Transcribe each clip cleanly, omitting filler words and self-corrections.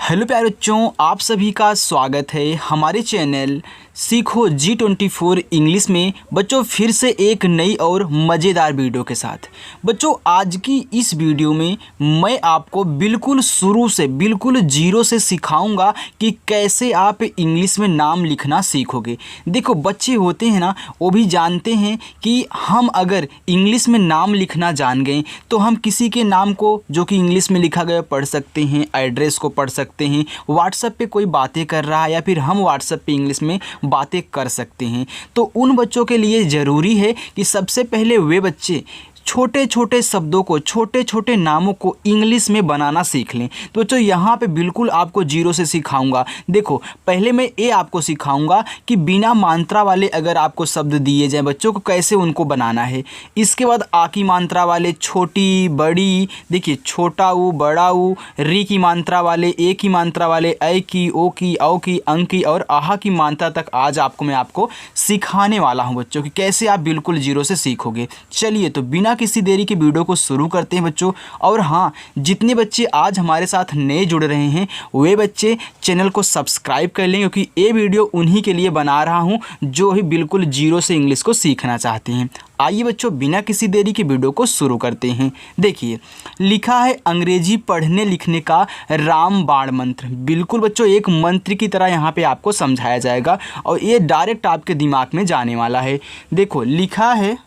Hello प्यारे बच्चों, आप सभी का स्वागत है हमारे चैनल सीखो G24 इंग्लिश में। बच्चों फिर से एक नई और मज़ेदार वीडियो के साथ। बच्चों आज की इस वीडियो में मैं आपको बिल्कुल शुरू से बिल्कुल जीरो से सिखाऊंगा कि कैसे आप इंग्लिश में नाम लिखना सीखोगे। देखो बच्चे होते हैं ना, वो भी जानते हैं कि हम अगर इंग्लिश में नाम लिखना जान गए तो हम किसी के नाम को जो कि इंग्लिश में लिखा गया पढ़ सकते हैं, एड्रेस को पढ़ सकते हैं, व्हाट्सएप पे कोई बातें कर रहा है या फिर हम व्हाट्सएप पे इंग्लिश में बातें कर सकते हैं। तो उन बच्चों के लिए ज़रूरी है कि सबसे पहले वे बच्चे छोटे छोटे शब्दों को, छोटे छोटे नामों को इंग्लिश में बनाना सीख लें। तो बच्चों यहाँ पे बिल्कुल आपको जीरो से सिखाऊंगा। देखो पहले मैं ये आपको सिखाऊंगा कि बिना मात्रा वाले अगर आपको शब्द दिए जाएं बच्चों को कैसे उनको बनाना है। इसके बाद आ की मात्रा वाले, छोटी बड़ी, देखिए छोटा ऊ बड़ा ऊ, री की मात्रा वाले, ए की मात्रा वाले, ऐ की, ओ की, औ की, अंक की और आहा की मात्रा तक आज मैं आपको सिखाने वाला हूँ बच्चों कि कैसे आप बिल्कुल जीरो से सीखोगे। चलिए तो बिना किसी देरी के वीडियो को शुरू करते हैं बच्चों। और हाँ, जितने बच्चे आज हमारे साथ नए जुड़ रहे हैं वे बच्चे चैनल को सब्सक्राइब कर लें, क्योंकि ये वीडियो उन्हीं के लिए बना रहा हूँ जो ही बिल्कुल जीरो से इंग्लिश को सीखना चाहते हैं। आइए बच्चों बिना किसी देरी के वीडियो को शुरू करते हैं। देखिए लिखा है अंग्रेजी पढ़ने लिखने का रामबाण मंत्र। बिल्कुल बच्चों एक मंत्र की तरह यहाँ पे आपको समझाया जाएगा और ये डायरेक्ट आपके दिमाग में जाने वाला है। देखो लिखा है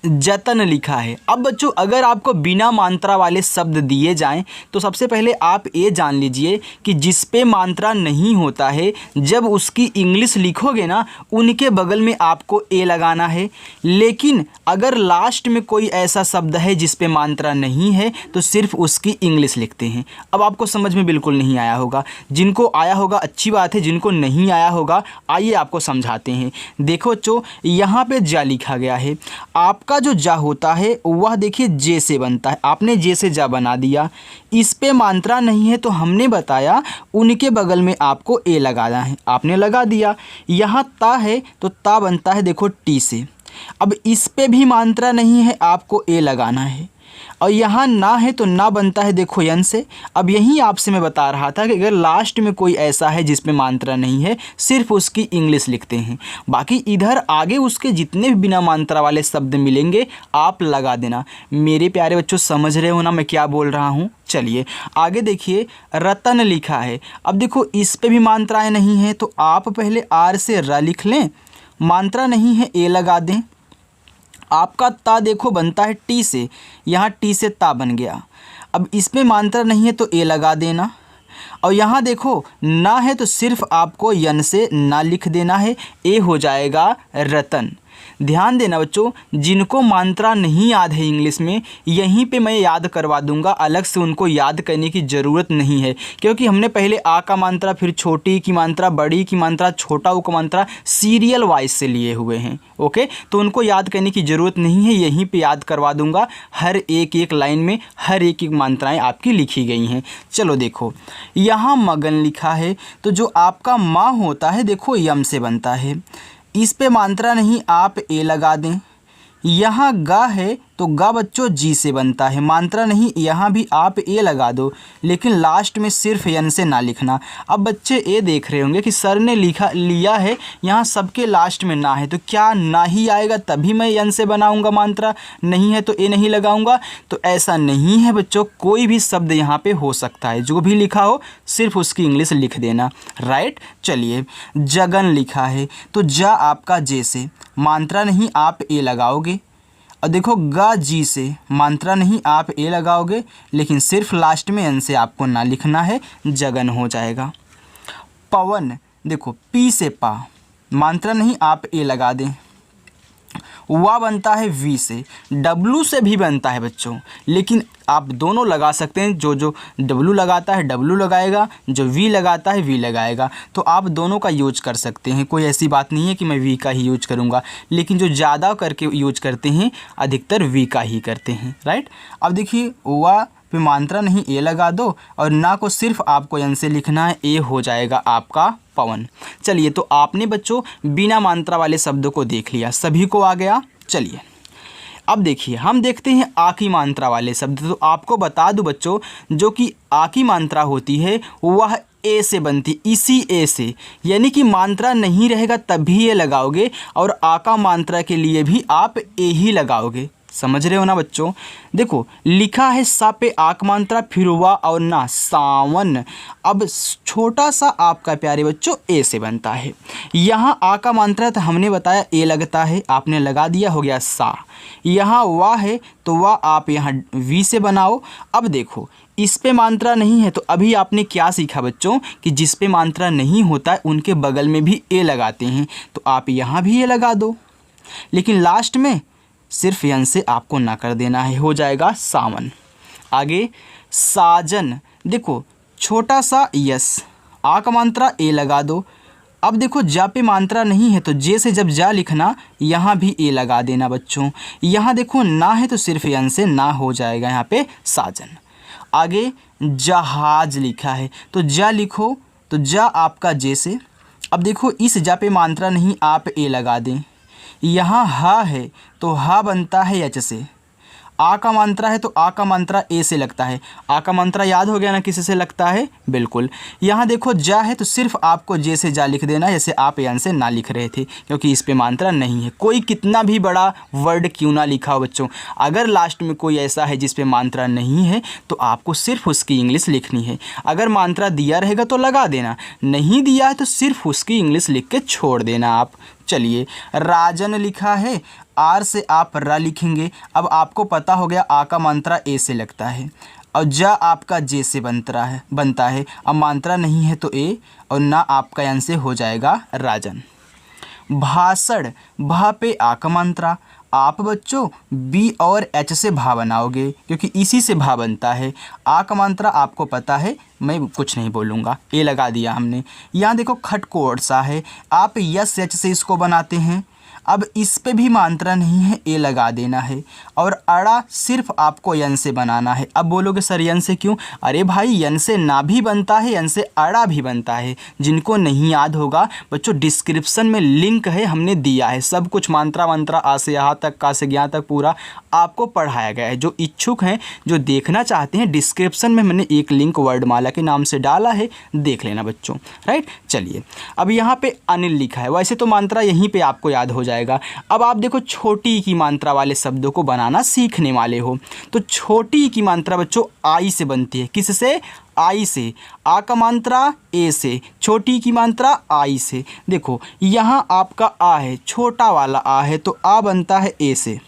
जतन लिखा है। अब बच्चों अगर आपको बिना मात्रा वाले शब्द दिए जाएं तो सबसे पहले आप ये जान लीजिए कि जिस पे मात्रा नहीं होता है जब उसकी इंग्लिश लिखोगे ना उनके बगल में आपको ए लगाना है। लेकिन अगर लास्ट में कोई ऐसा शब्द है जिस पे मात्रा नहीं है तो सिर्फ उसकी इंग्लिश लिखते हैं। अब आपको समझ में बिल्कुल नहीं आया होगा, जिनको आया होगा अच्छी बात है, जिनको नहीं आया होगा आइए आपको समझाते हैं। देखो बच्चों यहाँ पे जा लिखा गया है, आपका जो जा होता है वह देखिए जे से बनता है। आपने जे से जा बना दिया, इस पे मात्रा नहीं है तो हमने बताया उनके बगल में आपको ए लगाना है, आपने लगा दिया। यहाँ ता है तो ता बनता है देखो टी से। अब इस पे भी मात्रा नहीं है, आपको ए लगाना है। और यहाँ ना है तो ना बनता है देखो यन से। अब यहीं आपसे मैं बता रहा था कि अगर लास्ट में कोई ऐसा है जिसमें मात्रा नहीं है सिर्फ उसकी इंग्लिश लिखते हैं। बाकी इधर आगे उसके जितने भी बिना मात्रा वाले शब्द मिलेंगे आप लगा देना। मेरे प्यारे बच्चों समझ रहे हो ना मैं क्या बोल रहा हूँ। चलिए आगे देखिए रतन लिखा है। अब देखो इस पे भी मात्राएँ नहीं है तो आप पहले आर से र लिख लें, मात्रा नहीं है ए लगा दें। आपका ता देखो बनता है टी से, यहाँ टी से ता बन गया। अब इसमें मात्रा नहीं है तो ए लगा देना। और यहाँ देखो ना है तो सिर्फ आपको यन से ना लिख देना है, ए हो जाएगा रतन। ध्यान देना बच्चों, जिनको मात्रा नहीं याद है इंग्लिश में यहीं पे मैं याद करवा दूंगा, अलग से उनको याद करने की ज़रूरत नहीं है, क्योंकि हमने पहले आ का मात्रा, फिर छोटी की मात्रा, बड़ी की मात्रा, छोटा ऊ का मात्रा सीरियल वाइज से लिए हुए हैं। ओके, तो उनको याद करने की ज़रूरत नहीं है, यहीं पे याद करवा दूंगा। हर एक एक लाइन में हर एक एक मात्राएँ आपकी लिखी गई हैं। चलो देखो यहाँ मगन लिखा है तो जो आपका माँ होता है देखो यम से बनता है, इस पे मात्रा नहीं आप ए लगा दें। यहाँ गा है तो गा बच्चों जी से बनता है, मात्रा नहीं, यहाँ भी आप ए लगा दो, लेकिन लास्ट में सिर्फ यन से ना लिखना। अब बच्चे ये देख रहे होंगे कि सर ने लिया है यहाँ सबके लास्ट में ना है, तो क्या ना ही आएगा तभी मैं यन से बनाऊंगा, मात्रा नहीं है तो ए नहीं लगाऊंगा। तो ऐसा नहीं है बच्चों, कोई भी शब्द यहाँ पे हो सकता है, जो भी लिखा हो सिर्फ उसकी इंग्लिश लिख देना। राइट, चलिए जगन लिखा है तो जा आपका जे से, मात्रा नहीं आप ए लगाओगे। और देखो गा जी से, मात्रा नहीं आप ए लगाओगे, लेकिन सिर्फ लास्ट में एन से आपको ना लिखना है, जगन हो जाएगा। पवन देखो पी से पा, मात्रा नहीं आप ए लगा दें। वा बनता है वी से, डब्लू से भी बनता है बच्चों, लेकिन आप दोनों लगा सकते हैं। जो डब्लू लगाता है डब्लू लगाएगा, जो वी लगाता है वी लगाएगा, तो आप दोनों का यूज कर सकते हैं। कोई ऐसी बात नहीं है कि मैं वी का ही यूज करूँगा, लेकिन जो ज़्यादा करके यूज करते हैं अधिकतर वी का ही करते हैं। राइट, अब देखिए वा पे मात्रा नहीं ए लगा दो और ना को सिर्फ आपको यन से लिखना है, ए हो जाएगा आपका पवन। चलिए तो आपने बच्चों बिना मात्रा वाले शब्दों को देख लिया, सभी को आ गया। चलिए अब देखिए हम देखते हैं आ की मात्रा वाले शब्द। तो आपको बता दूं बच्चों, जो कि आ की मात्रा होती है वह ए से बनती, इसी ए से, यानी कि मात्रा नहीं रहेगा तब भी ये लगाओगे और आ का मात्रा के लिए भी आप ए ही लगाओगे। समझ रहे हो ना बच्चों। देखो लिखा है सा पे आक मात्रा, फिर वा और ना, सावन। अब छोटा सा आपका प्यारे बच्चों ए से बनता है। यहाँ आ का मात्रा तो हमने बताया ए लगता है, आपने लगा दिया, हो गया सा। यहाँ वा है तो वा आप यहाँ वी से बनाओ। अब देखो इस पे मात्रा नहीं है, तो अभी आपने क्या सीखा बच्चों कि जिस पे मात्रा नहीं होता है उनके बगल में भी ए लगाते हैं, तो आप यहाँ भी ए लगा दो, लेकिन लास्ट में सिर्फ यन से आपको ना कर देना है, हो जाएगा सावन। आगे साजन, देखो छोटा सा यस, आ का मात्रा ए लगा दो। अब देखो जा पे मात्रा नहीं है तो जे से जब जा लिखना, यहाँ भी ए लगा देना बच्चों। यहाँ देखो ना है तो सिर्फ यन से ना हो जाएगा यहाँ पे साजन। आगे जहाज लिखा है तो जा लिखो, तो जा आपका जे से। अब देखो इस जा पे मात्रा नहीं, आप ए लगा दें। यहाँ हा है तो हा बनता है एच से। आ का मात्रा है तो आ का मात्रा ए से लगता है। आ का मात्रा याद हो गया ना किस से लगता है, बिल्कुल। यहाँ देखो जा है तो सिर्फ आपको जे से जा लिख देना, जैसे आप यन से ना लिख रहे थे, क्योंकि इस पे मात्रा नहीं है। कोई कितना भी बड़ा वर्ड क्यों ना लिखा हो बच्चों, अगर लास्ट में कोई ऐसा है जिस पे मात्रा नहीं है तो आपको सिर्फ उसकी इंग्लिश लिखनी है। अगर मात्रा दिया रहेगा तो लगा देना, नहीं दिया है तो सिर्फ उसकी इंग्लिश लिख के छोड़ देना आप। चलिए राजन लिखा है, आर से आप रा लिखेंगे। अब आपको पता हो गया आ का मात्रा ए से लगता है और जा आपका जे से बनता है। अब मात्रा नहीं है तो ए, और ना आपका यन से हो जाएगा राजन। भाषण, भा पे आ का मात्रा, आप बच्चों बी और एच से भा बनाओगे, क्योंकि इसी से भा बनता है। आ का मात्रा आपको पता है, मैं कुछ नहीं बोलूँगा, ए लगा दिया हमने। यहाँ देखो खटकोट सा है, आप यस एच से इसको बनाते हैं। अब इस पे भी मात्रा नहीं है, ए लगा देना है। और अड़ा सिर्फ आपको यन से बनाना है। अब बोलोगे सर यन से क्यों? अरे भाई यन से ना भी बनता है, यन से अड़ा भी बनता है। जिनको नहीं याद होगा बच्चों, डिस्क्रिप्शन में लिंक है, हमने दिया है सब कुछ, मात्रा मंत्रा आ से यहाँ तक, का से ज्ञा तक पूरा आपको पढ़ाया गया है। जो इच्छुक हैं, जो देखना चाहते हैं, डिस्क्रिप्शन में मैंने एक लिंक वर्डमाला के नाम से डाला है, देख लेना बच्चों। राइट, चलिए अब यहाँ पे अनिल लिखा है, वैसे तो मात्रा यहीं पे आपको याद हो जाएगा। अब आप देखो छोटी की मात्रा वाले शब्दों को बनाना सीखने वाले हो, तो छोटी की मात्रा बच्चों आई से बनती है। किससे? आई से। आ का मात्रा ए से, छोटी की मात्रा आई से। देखो यहाँ आपका आ है, छोटा वाला आ है, तो आ बनता है ए से।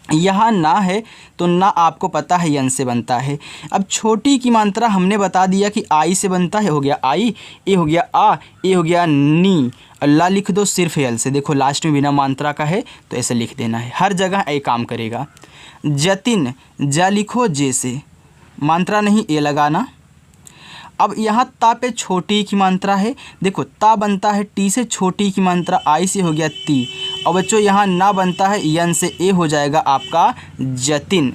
यहाँ ना है तो ना आपको पता है यन से बनता है। अब छोटी की मात्रा हमने बता दिया कि आई से बनता है, हो गया आई, ए हो गया आ, ए हो गया नी, अल्लाह लिख दो सिर्फ यल से। देखो लास्ट में बिना मात्रा का है तो ऐसे लिख देना है, हर जगह ए काम करेगा। जतिन, जा लिखो जे से, मात्रा नहीं ए लगाना। अब यहाँ ता पे छोटी की मात्रा है, देखो ता बनता है टी से, छोटी की मात्रा आई से, हो गया ती। और बच्चों यहाँ ना बनता है यन से, ए हो जाएगा आपका जतिन।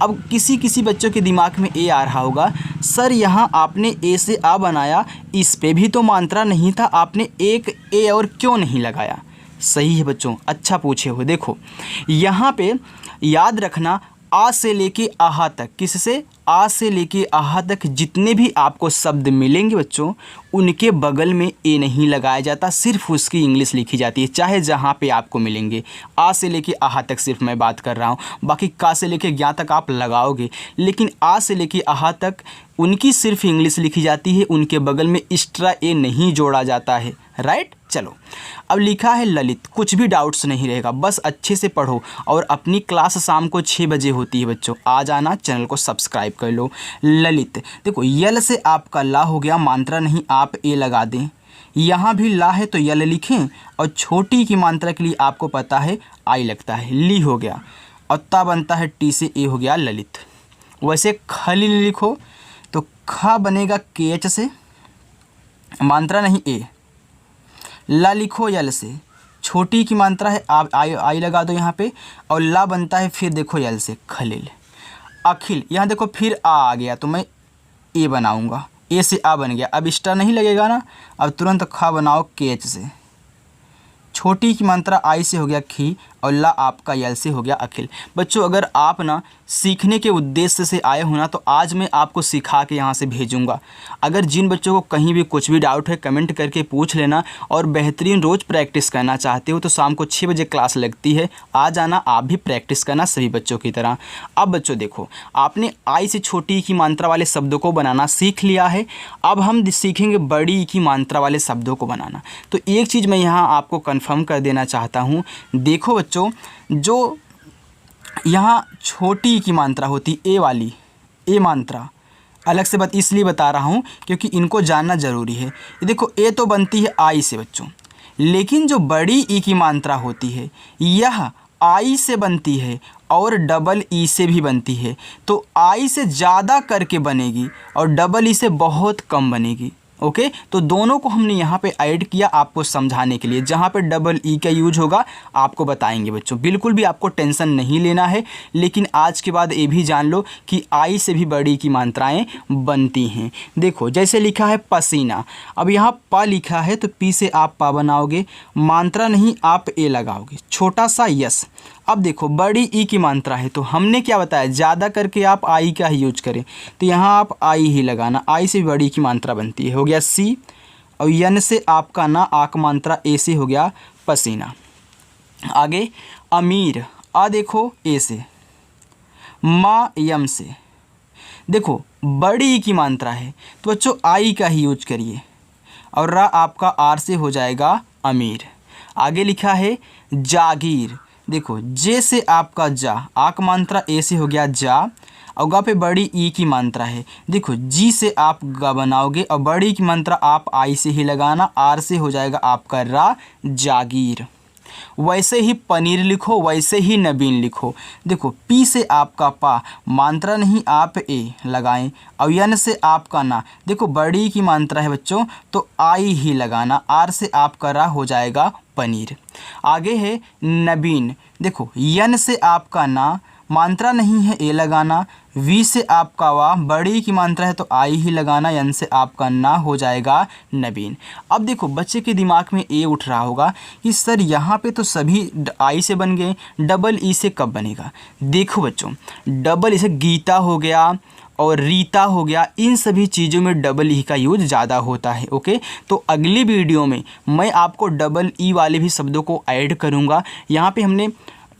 अब किसी किसी बच्चों के दिमाग में ए आ रहा होगा, सर यहाँ आपने ए से आ बनाया, इस पे भी तो मात्रा नहीं था, आपने एक ए और क्यों नहीं लगाया? सही है बच्चों, अच्छा पूछे हो। देखो यहाँ पे याद रखना, आ से लेके आहा तक, किससे? आ से लेके आहा तक जितने भी आपको शब्द मिलेंगे बच्चों, उनके बगल में ए नहीं लगाया जाता, सिर्फ उसकी इंग्लिश लिखी जाती है, चाहे जहाँ पे आपको मिलेंगे। आ से लेके आहा तक सिर्फ मैं बात कर रहा हूँ, बाकी का से लेके ज्ञा तक आप लगाओगे, लेकिन आ से लेके आहा तक उनकी सिर्फ इंग्लिश लिखी जाती है, उनके बगल में एक्स्ट्रा ए नहीं जोड़ा जाता है। राइट, चलो अब लिखा है ललित, कुछ भी डाउट्स नहीं रहेगा, बस अच्छे से पढ़ो। और अपनी क्लास शाम को 6 बजे होती है बच्चों, आ जाना, चैनल को सब्सक्राइब कर लो। ललित, देखो यल से आपका ला हो गया, मात्रा नहीं, आप ए लगा दें। यहाँ भी ला है तो यल लिखें, और छोटी की मात्रा के लिए आपको पता है आई लगता है, ली हो गया। और ता बनता है टी से, ए हो गया ललित। वैसे खलील लिखो तो खा बनेगा के एच से, मात्रा नहीं ए। ला लिखो यल से, छोटी की मात्रा है, आप आई लगा दो यहाँ पे, और ला बनता है फिर देखो यल से, खलील। अखिल, यहाँ देखो फिर आ गया तो मैं ए बनाऊँगा, ए से आ बन गया, अब स्टार नहीं लगेगा ना, अब तुरंत खा बनाओ के एच से। छोटी की मात्रा आई से, हो गया खी, और ला आपका यल से हो गया अखिल। बच्चों अगर आप ना सीखने के उद्देश्य से आए हो ना तो आज मैं आपको सिखा के यहाँ से भेजूँगा। अगर जिन बच्चों को कहीं भी कुछ भी डाउट है कमेंट करके पूछ लेना, और बेहतरीन रोज़ प्रैक्टिस करना चाहते हो तो शाम को 6 बजे क्लास लगती है, आ जाना, आप भी प्रैक्टिस करना सभी बच्चों की तरह। अब बच्चों देखो, आपने आई से छोटी ई की मात्रा वाले शब्दों को बनाना सीख लिया है, अब हम सीखेंगे बड़ी ई की मात्रा वाले शब्दों को बनाना। तो एक चीज़ मैं यहाँ आपको कन्फर्म कर देना चाहता हूँ। देखो बच्चों, जो यहाँ छोटी ई की मात्रा होती ए वाली, ए मात्रा अलग से इसलिए बता रहा हूँ क्योंकि इनको जानना ज़रूरी है। ये देखो ए तो बनती है आई से बच्चों, लेकिन जो बड़ी ई की मात्रा होती है यह आई से बनती है और डबल ई से भी बनती है। तो आई से ज़्यादा करके बनेगी और डबल ई से बहुत कम बनेगी। ओके, तो दोनों को हमने यहाँ पे ऐड किया आपको समझाने के लिए। जहाँ पे डबल ई का यूज होगा आपको बताएंगे बच्चों, बिल्कुल भी आपको टेंशन नहीं लेना है। लेकिन आज के बाद ये भी जान लो कि आई से भी बड़ी की मात्राएं बनती हैं। देखो जैसे लिखा है पसीना, अब यहाँ प लिखा है तो पी से आप पा बनाओगे, मात्रा नहीं आप ए लगाओगे, छोटा सा यस। अब देखो बड़ी ई की मात्रा है तो हमने क्या बताया, ज़्यादा करके आप आई का ही यूज करें, तो यहाँ आप आई ही लगाना, आई से बड़ी की मात्रा बनती है, हो गया सी। और यन से आपका ना आक मात्रा ए से हो गया पसीना। आगे अमीर, आ देखो ए से, मा यम से, देखो बड़ी ई की मात्रा है तो बच्चों आई का ही यूज करिए, और रा आपका आर से हो जाएगा अमीर। आगे लिखा है जागीर, देखो जे से आपका जा, आक मात्रा ए से हो गया जा, और गा पे बड़ी ई की मात्रा है, देखो जी से आप गा बनाओगे और बड़ी की मात्रा आप आई से ही लगाना, आर से हो जाएगा आपका रा, जागीर। वैसे ही पनीर लिखो, वैसे ही नबीन लिखो। देखो पी से आपका पा, मात्रा नहीं आप ए लगाएं, और यन से आपका ना, देखो बड़ी की मात्रा है बच्चों तो आई ही लगाना, आर से आपका रा हो जाएगा पनीर। आगे है नबीन, देखो यन से आपका ना, मात्रा नहीं है ए लगाना, वी से आपका वाह, बड़ी की मात्रा है तो आई ही लगाना, यन से आपका ना हो जाएगा नबीन। अब देखो बच्चे के दिमाग में ए उठ रहा होगा कि सर यहाँ पे तो सभी आई से बन गए, डबल ई से कब बनेगा। देखो बच्चों, डबल ई से गीता हो गया और रीता हो गया, इन सभी चीज़ों में डबल ई का यूज ज़्यादा होता है। ओके, तो अगली वीडियो में मैं आपको डबल ई वाले भी शब्दों को ऐड करूँगा। यहाँ पे हमने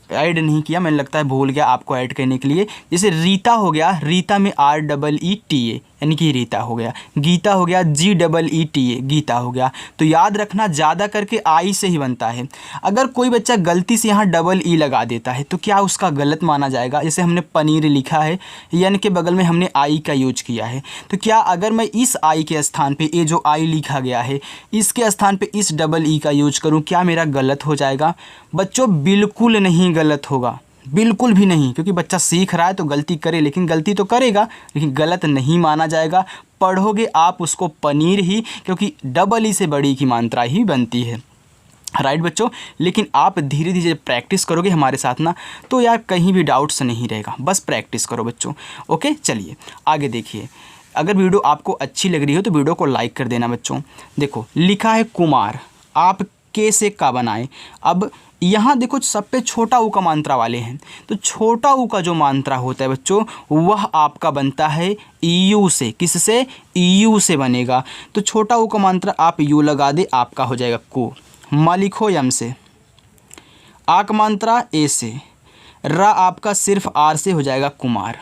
ऐड नहीं किया, मैंने लगता है भूल गया आपको ऐड करने के लिए। जैसे रीता हो गया, रीता में R double E T A यानी कि रीता हो गया, गीता हो गया G double E T A Geeta हो गया। तो याद रखना ज़्यादा करके आई से ही बनता है। अगर कोई बच्चा गलती से यहाँ डबल ई लगा देता है तो क्या उसका गलत माना जाएगा। जैसे हमने पनीर लिखा है, यन के बगल में हमने आई का यूज किया है, तो क्या अगर मैं इस आई के स्थान पे ये जो आई लिखा गया है इसके स्थान पे इस डबल ई का यूज करूँ, क्या मेरा गलत हो जाएगा। बच्चों बिल्कुल नहीं गलत होगा, बिल्कुल भी नहीं, क्योंकि बच्चा सीख रहा है तो गलती करे, लेकिन गलती तो करेगा लेकिन गलत नहीं माना जाएगा। पढ़ोगे आप उसको पनीर ही, क्योंकि डबल ई से बड़ी की मात्रा ही बनती है। राइट बच्चों, लेकिन आप धीरे धीरे प्रैक्टिस करोगे हमारे साथ ना तो यार कहीं भी डाउट्स नहीं रहेगा, बस प्रैक्टिस करो बच्चों। ओके चलिए आगे देखिए। अगर वीडियो आपको अच्छी लग रही हो तो वीडियो को लाइक कर देना बच्चों। देखो लिखा है कुमार, आप के से का बनाएं। अब यहाँ देखो सब पे छोटा ऊ का मात्रा वाले हैं, तो छोटा ऊ का जो मात्रा होता है बच्चों वह आपका बनता है यू से। किससे? यू से बनेगा। तो छोटा ऊ का मात्रा आप यू लगा दे, आपका हो जाएगा को। मा लिखो यम से, आ का मात्रा ए से, रा आपका सिर्फ आर से हो जाएगा कुमार।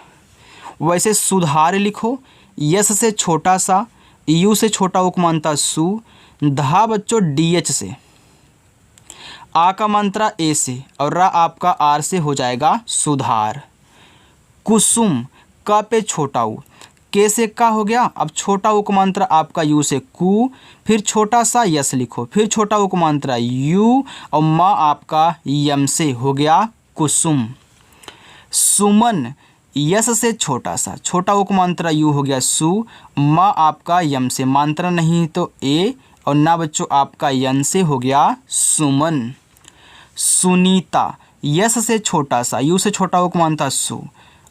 वैसे सुधार लिखो, यस से छोटा सा, यू से छोटा ऊ का मात्रा सु, धा बच्चों डी एच से, आ का मात्रा ए से और रा आपका आर से हो जाएगा सुधार। कुसुम, का पे छोटा ऊ, के से का हो गया, अब छोटा ऊ का मात्रा आपका यू से कु, फिर छोटा सा यस लिखो, फिर छोटा ऊ का मात्रा यू और मा आपका यम से हो गया कुसुम। सुमन, यस से छोटा सा, छोटा ऊ का मात्रा यू हो गया सु, मा आपका यम से, मात्रा नहीं तो ए और ना बच्चों आपका यन से हो गया सुमन। सुनीता, यस से छोटा सा, यू से छोटा ऊ का मात्रा सु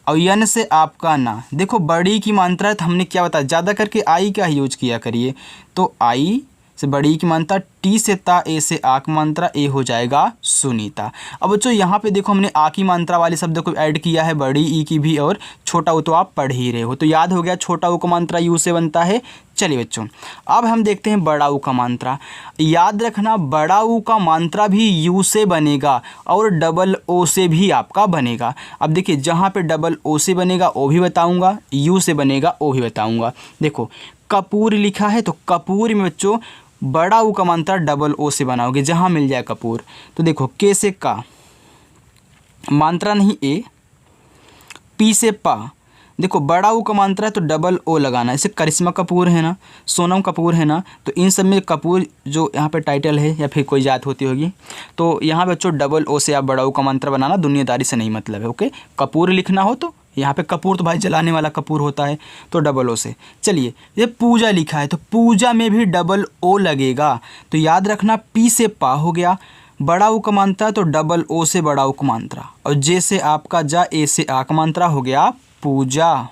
और यन से आपका ना। देखो बड़ी की मात्रा है तो हमने क्या बताया, ज़्यादा करके आई का यूज किया करिए, तो आई से बड़ी की मात्रा टी से ता, ए से आक मात्रा, ए हो जाएगा सुनीता। अब बच्चों यहाँ पे देखो हमने आ की मात्रा वाले शब्द को ऐड किया है, बड़ी ई की भी और छोटा ऊ तो आप पढ़ ही रहे हो, तो याद हो गया छोटा ऊ का मात्रा यू से बनता है। चलिए बच्चों अब हम देखते हैं बड़ा ऊ का मात्रा। याद रखना बड़ा ऊ का मात्रा भी यू से बनेगा और डबल ओ से भी आपका बनेगा। अब देखिए जहाँ पे डबल ओ से बनेगा ओ भी बताऊंगा, यू से बनेगा ओ भी बताऊंगा। देखो कपूर लिखा है तो कपूर में बच्चों बड़ा ऊ का मात्रा डबल ओ से बनाओगे जहाँ मिल जाए कपूर। तो देखो के से का मात्रा नहीं ए, पी से पा, देखो बड़ा ऊ का मात्रा है तो डबल ओ लगाना। जैसे करिश्मा कपूर है ना, सोनम कपूर है ना, तो इन सब में कपूर जो यहाँ पे टाइटल है या फिर कोई जात होती होगी, तो यहाँ बच्चों डबल ओ से आप बड़ा ऊ का मात्रा बनाना, दुनियादारी से नहीं मतलब है। ओके कपूर लिखना हो तो यहाँ पे कपूर तो भाई जलाने वाला कपूर होता है, तो डबल ओ से। चलिए ये पूजा लिखा है तो पूजा में भी डबल ओ लगेगा, तो याद रखना पी से पा हो गया, बड़ा ऊ का मात्रा तो डबल ओ से बड़ा ऊ का मात्रा, और जे से आपका जा, ए से आ का मात्रा हो गया पूजा।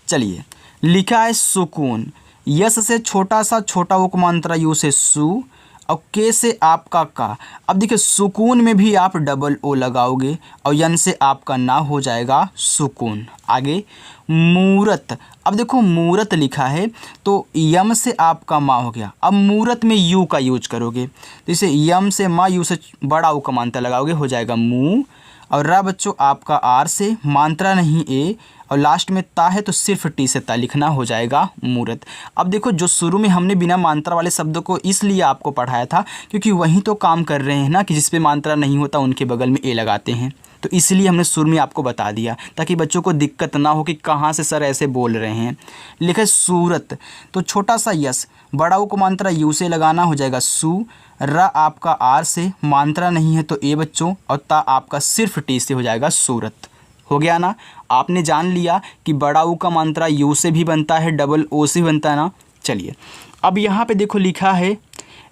चलिए लिखा है सुकून, यस से छोटा सा छोटा ऊ का मात्रा यू से सु, और के से आपका का। अब देखिए सुकून में भी आप डबल ओ लगाओगे और यन से आपका ना हो जाएगा सुकून। आगे मूरत, अब देखो मूरत लिखा है तो यम से आपका माँ हो गया, अब मूरत में यू का यूज करोगे, तो इसे यम से माँ, यू से बड़ा ऊ का मात्रा लगाओगे हो जाएगा मुँह, और रा बच्चों आपका आर से मात्रा नहीं ए, और लास्ट में ता है तो सिर्फ टी से ता लिखना हो जाएगा मूरत। अब देखो जो शुरू में हमने बिना मात्रा वाले शब्दों को इसलिए आपको पढ़ाया था क्योंकि वहीं तो काम कर रहे हैं ना कि जिस पे मात्रा नहीं होता उनके बगल में ए लगाते हैं, तो इसलिए हमने शुरू में आपको बता दिया ताकि बच्चों को दिक्कत ना हो कि कहाँ से सर ऐसे बोल रहे हैं। लिखा है सूरत, तो छोटा सा यस, बड़ा ऊ को मात्रा यू से लगाना हो जाएगा सू, र आपका आर से मात्रा नहीं है तो ए बच्चों, और ता आपका सिर्फ टी से हो जाएगा सूरत। हो गया ना, आपने जान लिया कि बड़ा ऊ का मात्रा यू से भी बनता है, डबल ओ से भी बनता है ना। चलिए अब यहाँ पे देखो लिखा है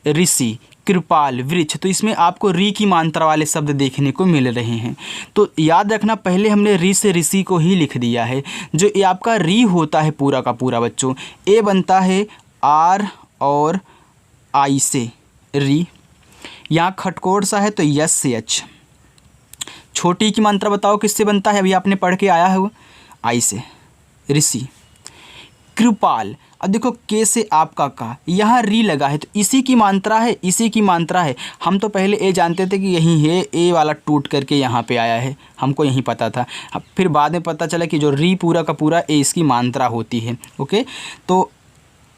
ऋषि, कृपाल, वृक्ष, तो इसमें आपको री की मात्रा वाले शब्द देखने को मिल रहे हैं। तो याद रखना पहले हमने री से ऋषि को ही लिख दिया है, जो ये आपका री होता है पूरा का पूरा बच्चों, ए बनता है आर और आई से री, यहाँ खटकोड़ सा है तो यस से एच। छोटी की मात्रा बताओ किससे बनता है, अभी आपने पढ़ के आया है वो आई से ऋषि। कृपाल, अब देखो के से आपका का, यहाँ री लगा है तो इसी की मात्रा है, इसी की मात्रा है। हम तो पहले ए जानते थे कि यही है, ए वाला टूट करके यहाँ पे आया है, हमको यही पता था। अब फिर बाद में पता चला कि जो री पूरा का पूरा ए इसकी मात्रा होती है। ओके तो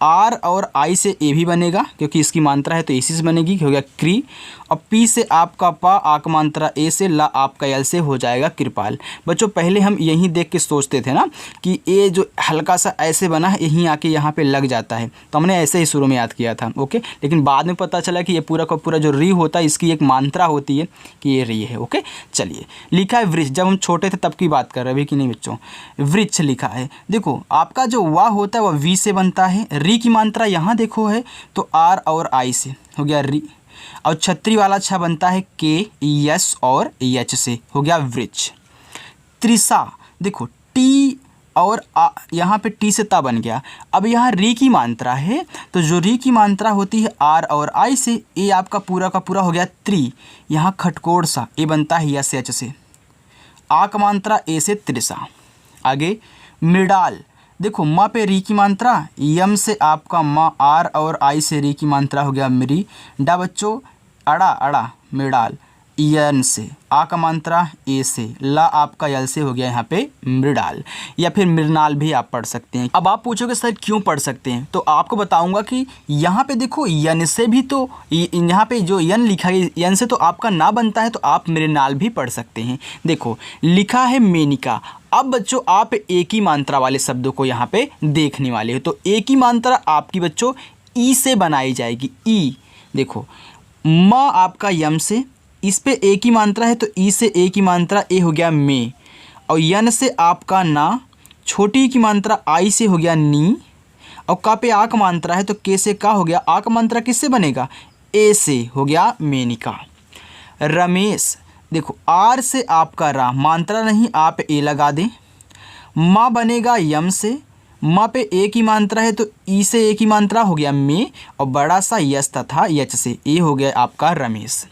आर और आई से ए भी बनेगा क्योंकि इसकी मात्रा है तो इसी से बनेगी, हो गया क्री, और पी से आपका पा, आक मात्रा ए से, ला आपका यल से हो जाएगा कृपाल। बच्चों पहले हम यहीं देख के सोचते थे ना कि ए जो हल्का सा ऐसे बना है यहीं आके यहाँ पे लग जाता है, तो हमने ऐसे ही शुरू में याद किया था। ओके लेकिन बाद में पता चला कि ये पूरा का पूरा जो री होता है इसकी एक मात्रा होती है कि ये री है। ओके चलिए लिखा है वृक्ष, जब हम छोटे थे तब की बात कर रहे हैं अभी कि नहीं बच्चों। वृक्ष लिखा है, देखो आपका जो वाह होता है वह वी से बनता है, री की मात्रा यहाँ देखो है तो आर और आई से हो गया री, और छतरी वाला छा बनता है के, यस और एच से हो गया वृक्ष। त्रिशा, देखो टी और यहाँ पे टी से ता बन गया। अब यहाँ री की मात्रा है तो जो री की मात्रा होती है आर और आई से, ए आपका पूरा का पूरा हो गया त्रि, यहाँ खटकोड़ सा ए बनता है यस एच से, आ का मात्रा ए से त्रिशा। आगे मृडाल, देखो माँ पे री की मात्रा, यम से आपका माँ, आर और आई से री की मात्रा हो गया मृ, डा बच्चों अड़ा अड़ा मृडाल, यन से आ का मात्रा ए से, ला आपका यल से हो गया यहाँ पे मृडाल, या फिर मृणाल भी आप पढ़ सकते हैं। अब आप पूछोगे सर क्यों पढ़ सकते हैं, तो आपको बताऊंगा कि यहाँ पे देखो यन से भी तो यहाँ पे जो यन लिखा है यन से तो आपका ना बनता है तो आप मृणाल भी पढ़ सकते हैं। देखो लिखा है मेनिका। अब बच्चों आप एक ही मात्रा वाले शब्दों को यहाँ पे देखने वाले हो, तो एक ही मात्रा आपकी बच्चों ई से बनाई जाएगी। ई देखो माँ आपका यम से, इस पे एक ही मात्रा है तो ई से एक ही मात्रा ए हो गया में, और यन से आपका ना, छोटी की मात्रा आई से हो गया नी, और का पे आक मात्रा है तो के से का हो गया, आक मात्रा किससे बनेगा ए से हो गया मेनिका। रमेश, देखो आर से आपका रा, मात्रा नहीं आप ए लगा दें, माँ बनेगा यम से, माँ पे ए की मात्रा है तो ई से ए की मात्रा हो गया में, और बड़ा सा यस तथा यच से ए हो गया आपका रमेश।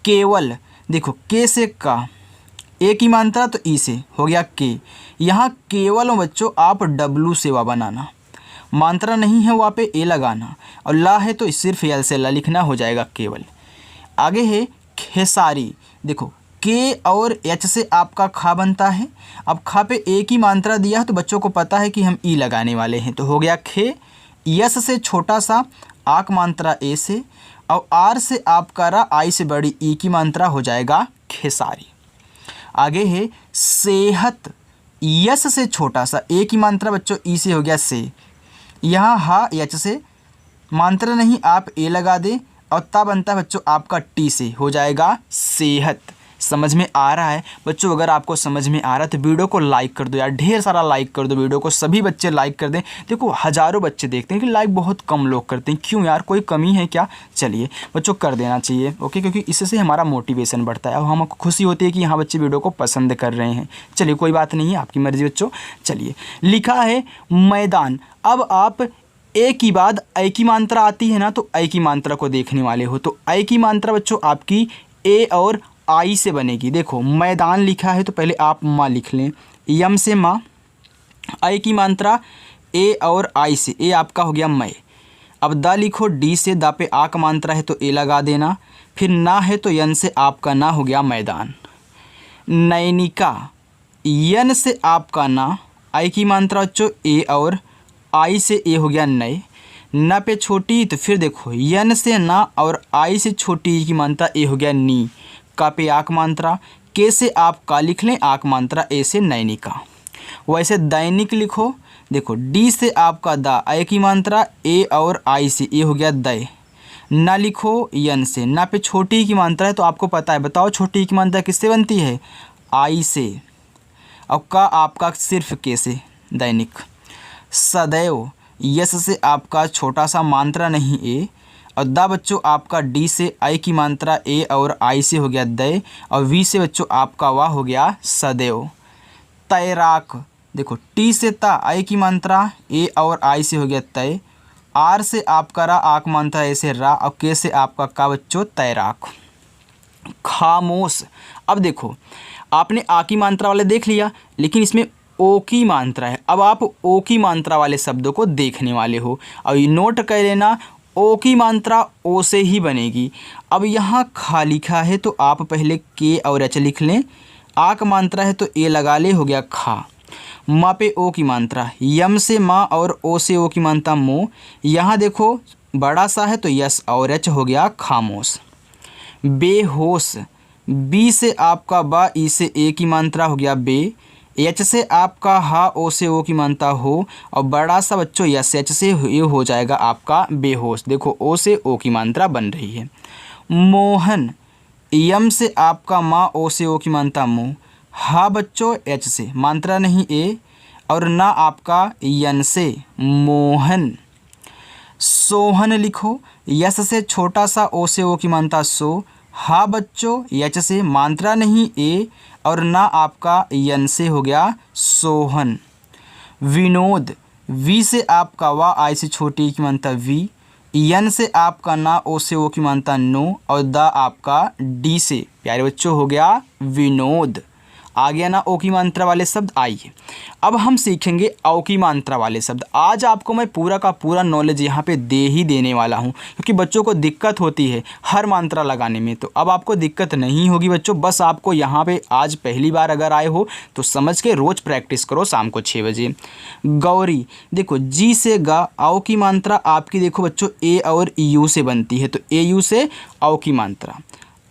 केवल देखो के से का, ए की मात्रा तो ई से हो गया के। यहाँ केवल बच्चों आप डब्लू से वा बनाना, मात्रा नहीं है वहाँ पे ए लगाना, और ला है तो सिर्फ यल से ला लिखना, हो जाएगा केवल। आगे है खेसारी। देखो के और एच से आपका खा बनता है। अब खा पे ए की मात्रा दिया है तो बच्चों को पता है कि हम ई लगाने वाले हैं, तो हो गया खे। यस से छोटा सा आक मात्रा ए से, और आर से आपका रा आई से बड़ी ई की मात्रा हो जाएगा खेसारी। आगे है सेहत। यस से छोटा सा ए की मात्रा बच्चों ई से हो गया से। यहाँ हा एच से मात्रा नहीं आप ए लगा दे, और ता बनता है बच्चों आपका टी से, हो जाएगा सेहत। समझ में आ रहा है बच्चों? अगर आपको समझ में आ रहा है तो वीडियो को लाइक कर दो यार, ढेर सारा लाइक कर दो वीडियो को, सभी बच्चे लाइक कर दें। देखो हज़ारों बच्चे देखते हैं कि लाइक बहुत कम लोग करते हैं, क्यों यार, कोई कमी है क्या? चलिए बच्चों कर देना चाहिए, ओके, क्योंकि इससे हमारा मोटिवेशन बढ़ता है और हमको खुशी होती है कि यहाँ बच्चे वीडियो को पसंद कर रहे हैं। चलिए कोई बात नहीं है, आपकी मर्ज़ी बच्चों। चलिए लिखा है मैदान। अब आप ए की बाद ए की मात्रा आती है ना, तो ए की मात्रा को देखने वाले हो, तो ए की मात्रा बच्चों आपकी ए और आई से बनेगी। देखो मैदान लिखा है तो पहले आप माँ लिख लें, यम से माँ, आई की मात्रा ए और आई से, ए आपका हो गया मैं। अब दा लिखो, डी से दा पे आ का मात्रा है तो ए लगा देना, फिर ना है तो यन से आपका ना हो गया मैदान। नैनिका, यन से आपका ना, आई की मात्रा बच्चों ए और आई से ए हो गया नए। ना पे छोटी तो फिर देखो यन से ना और आई से छोटी की मात्रा ए हो गया नी। का पे आक मात्रा, के से आप का लिख लें, आक मात्रा ए से नैनिका। वैसे दैनिक लिखो, देखो डी से आपका दा, आई की मात्रा ए और आई से ए हो गया दै। ना लिखो यन से, ना पे छोटी की मात्रा है तो आपको पता है, बताओ छोटी की मात्रा किससे बनती है? आई से। और का आपका सिर्फ के से, दैनिक। सदैव, यस से आपका छोटा सा मात्रा नहीं ए, और दा बच्चों आपका डी से आई की मात्रा ए और आई से हो गया दै, और वी से बच्चों आपका वाह हो गया सदैव। तैराक, देखो टी से ता, आई की मात्रा ए और आई से हो गया तय, आर से आपका रा, आक मात्रा ए से रा, और के से आपका का बच्चों तैराक। खामोश। अब देखो आपने आ की मात्रा वाले देख लिया, लेकिन इसमें ओ की मात्रा है। अब आप ओ की मात्रा वाले शब्दों को देखने वाले हो, और ये नोट कर लेना, ओ की मात्रा ओ से ही बनेगी। अब यहाँ खा लिखा है तो आप पहले के और एच लिख लें, आ का मात्रा है तो ए लगा ले, हो गया खा। माँ पे ओ की मात्रा, यम से माँ और ओ से ओ की मात्रा मो। यहाँ देखो बड़ा सा है तो यस और एच हो गया खामोश। बेहोश, बी से आपका बा, ई से ए की मात्रा हो गया बे, एच से आपका हा, ओ से ओ की मात्रा हो, और बड़ा सा बच्चों यस एच से ये हो जाएगा आपका बेहोश। देखो ओ से ओ की मात्रा बन रही है। मोहन, यम से आपका माँ, ओ से ओ की मात्रा मो, हा बच्चों एच से, मात्रा नहीं ए, और ना आपका यन से मोहन। सोहन लिखो, यस से छोटा सा ओ से ओ की मात्रा सो, हा बच्चों यच से, मात्रा नहीं ए, और ना आपका यन से हो गया सोहन। विनोद, वी से आपका वा, आई से छोटी की मात्रा वी, यन से आपका ना, ओ से ओ की मात्रा नो, और दा आपका डी से प्यारे बच्चों हो गया विनोद। आ गया ना ओ की मात्रा वाले शब्द। आइए अब हम सीखेंगे औ की मात्रा वाले शब्द। आज आपको मैं पूरा का पूरा नॉलेज यहाँ पे दे ही देने वाला हूँ, क्योंकि बच्चों को दिक्कत होती है हर मात्रा लगाने में, तो अब आपको दिक्कत नहीं होगी बच्चों। बस आपको यहाँ पे आज पहली बार अगर आए हो तो समझ के रोज़ प्रैक्टिस करो शाम को 6 बजे। गौरी, देखो जी से गा, औ की मात्रा आपकी देखो बच्चों ए और यू से बनती है, तो ए यू से औ की मात्रा।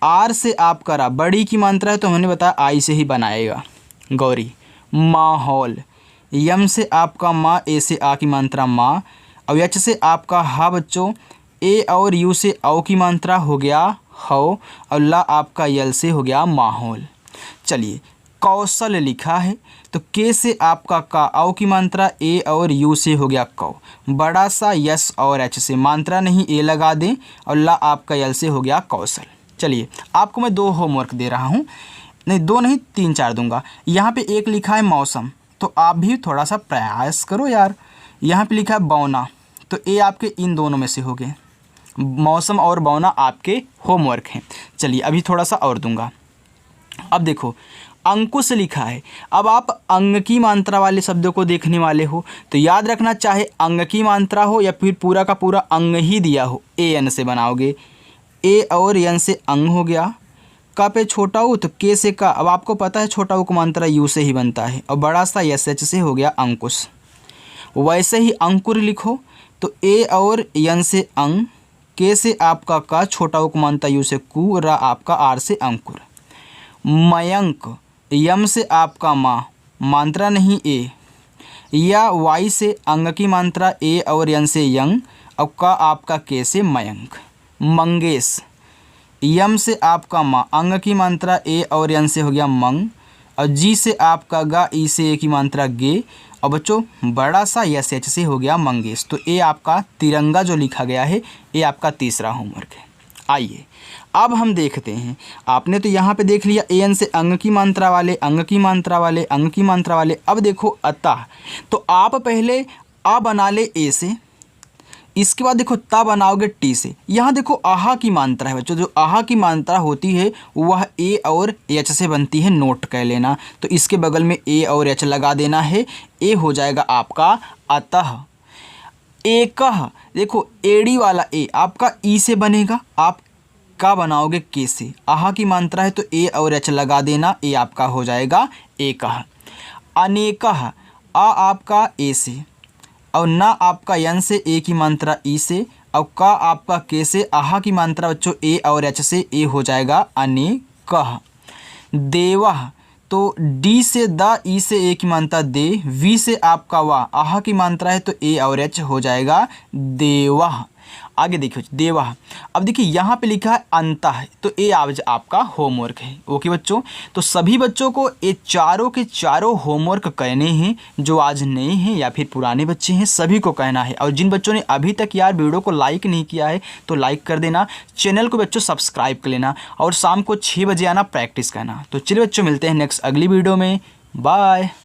आर से आप करा, बड़ी की मात्रा है तो हमने बताया आई से ही बनाएगा गौरी। माहौल, यम से आपका माँ, ए से आ की मात्रा माँ, और एच से आपका हा बच्चों, ए और यू से औ की मात्रा हो गया हो, और ला आपका यल से हो गया माहौल। चलिए कौशल लिखा है तो के से आपका का, औ की मात्रा ए और यू से हो गया कौ, बड़ा सा यस और एच से, मात्रा नहीं ए लगा दें, और ला आपका यल से हो गया कौशल। चलिए आपको मैं 2 होमवर्क दे रहा हूँ, नहीं 2 नहीं 3-4 दूंगा। यहाँ पे एक लिखा है मौसम, तो आप भी थोड़ा सा प्रयास करो यार। यहाँ पे लिखा है बौना, तो ए आपके इन दोनों में से हो गए। मौसम और बौना आपके होमवर्क हैं। चलिए अभी थोड़ा सा और दूंगा। अब देखो अंकुश लिखा है। अब आप अंग की मात्रा वाले शब्दों को देखने वाले हो, तो याद रखना चाहे अंग की मात्रा हो या फिर पूरा का पूरा अंग ही दिया हो, ए एन से बनाओगे। ए और एन से अंग हो गया। का पे छोटा ऊ तो के से का। अब आपको पता है छोटा ऊ का मात्रा यू से ही बनता है, और बड़ा सा एस एच से हो गया अंकुश। वैसे ही अंकुर लिखो, तो ए और एन से अंग, के से आपका का, छोटा ऊ का मात्रा यू से कु, रा आपका आर से अंकुर। मयंक, यम से आपका माँ, मात्रा नहीं ए, या वाई से अंग की मात्रा ए और यन से यंग, और का आपका के से मयंक। मंगेश, यम से आपका माँ, अंग की मात्रा ए और यन से हो गया मंग, और जी से आपका गा, ई से ए की मात्रा गे, और बच्चों बड़ा सा एस एच से हो गया मंगेश। तो ए आपका तिरंगा जो लिखा गया है, ये आपका तीसरा होमवर्क है। आइए अब हम देखते हैं। आपने तो यहाँ पे देख लिया ए एन से अंग की मात्रा वाले, अंग की मात्रा वाले, अंग की मात्रा वाले। अब देखो अतः, तो आप पहले आ बना ले ए से, इसके बाद देखो ता बनाओगे टी से। यहाँ देखो आहा की मात्रा है बच्चों, जो आहा की मात्रा होती है वह ए और एच से बनती है, नोट कर लेना। तो इसके बगल में ए और एच लगा देना है, ए हो जाएगा आपका अतः। एकह, देखो एड़ी वाला ए आपका ई से बनेगा, आप का बनाओगे के से। आहा की मात्रा है तो ए और एच लगा देना, ए आपका हो जाएगा एकह। अनेकह, आ आपका ए से, और ना आपका यन से, ए की मात्रा ई से, और का आपका के से। आहा की मात्रा बच्चों ए और एच से, ए हो जाएगा अनेकह। देवह, तो डी से द, ई से ए की मात्रा दे, वी से आपका वाह, आहा की मात्रा है तो ए और एच हो जाएगा देवह। आगे देखिए देवह। अब देखिए यहाँ पे लिखा है अंतः, तो ये आज आपका होमवर्क है। ओके बच्चों, तो सभी बच्चों को ये चारों के चारों होमवर्क कहने हैं, जो आज नए हैं या फिर पुराने बच्चे हैं, सभी को कहना है। और जिन बच्चों ने अभी तक यार वीडियो को लाइक नहीं किया है तो लाइक कर देना, चैनल को बच्चों सब्सक्राइब कर लेना, और शाम को 6 बजे आना प्रैक्टिस करना। तो चलिए बच्चों मिलते हैं नेक्स्ट अगली वीडियो में। बाय।